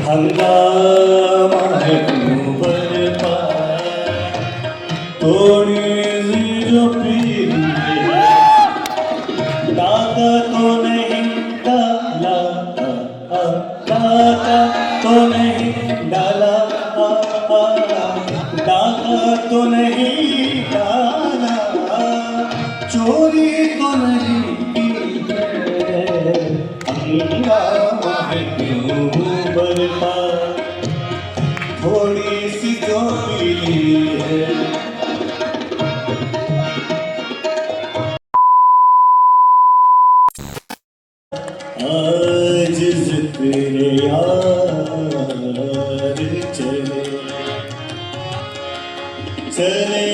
हंगामा है क्यों बरपा, थोड़ी सी जो पीली है, डाका तो नहीं डाला, डाका तो नहीं डाला, डाका तो नहीं डाला, चोरी तो नहीं की है, हंगामा है क्यों बरपा, थोड़ी सी जो पीली है। आज जिक्र यार चले, चले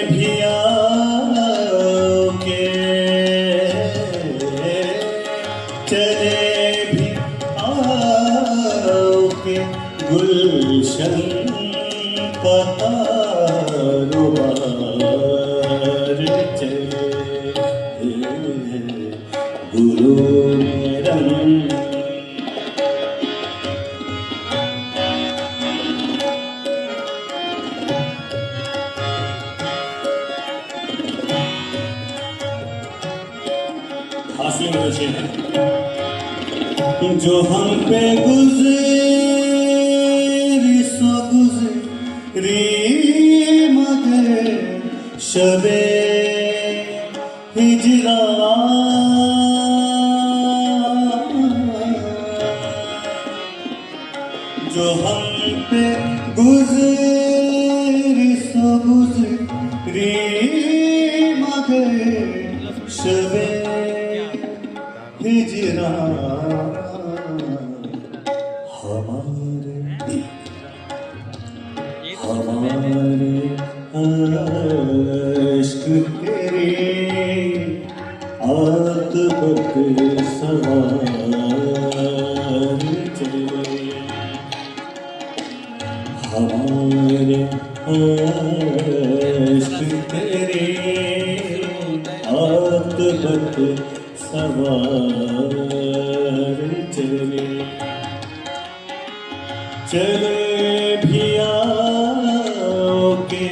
भी आओगे, चले भी आओगे, गुलशन का कारोबार चले, गुरु जो हम पे गुज़री सो गुज़री मगर शबे हिजरा, जो हम पे गुज़री सो गुज़री मगर शबे हिजरा, हमारे अश्क तेरे आतबत सवार चले, हमारे अश्क तेरे आतबत सवार चले, चले भी आओगे,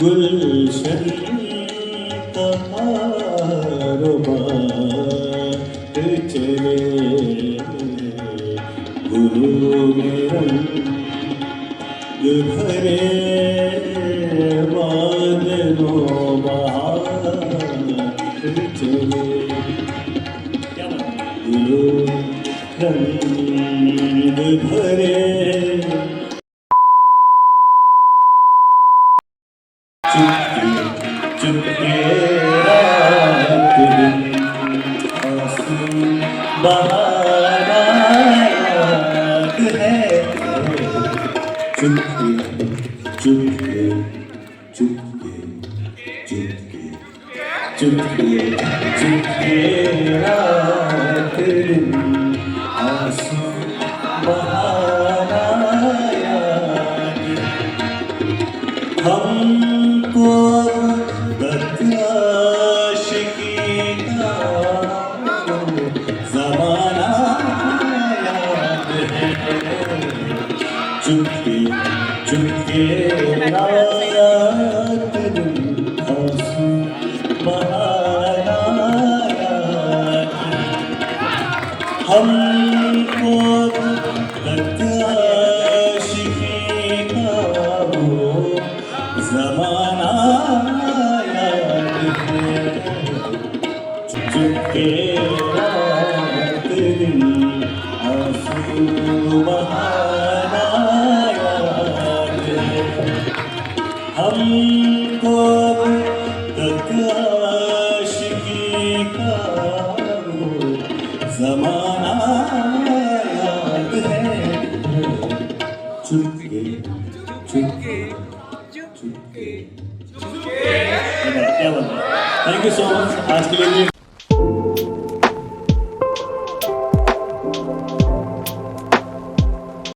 गुलशन का कारोबार चले, गुरु में रंग भरे बादलों बहार चले, गुरु रंग भरे, चुपके चुपके रात दिन आंसू बहाना याद है, चुपके चुपके चुपके चुपके चुपके चुपके रात दिन आंसू बहाना याद, हमको बदआशिकी का ज़माना याद है, चुपके चुपके रात दिन आंसू बहाना याद, हमको बदआशिकी का ज़माना याद है, चुपके रात दिन आंसू बहाना याद है, हमको बदआशिकी का ज़माना याद है, चुपके चुपके चुपके। क्या बोल रहे हैं? थैंक यू सो मच आज के लिए।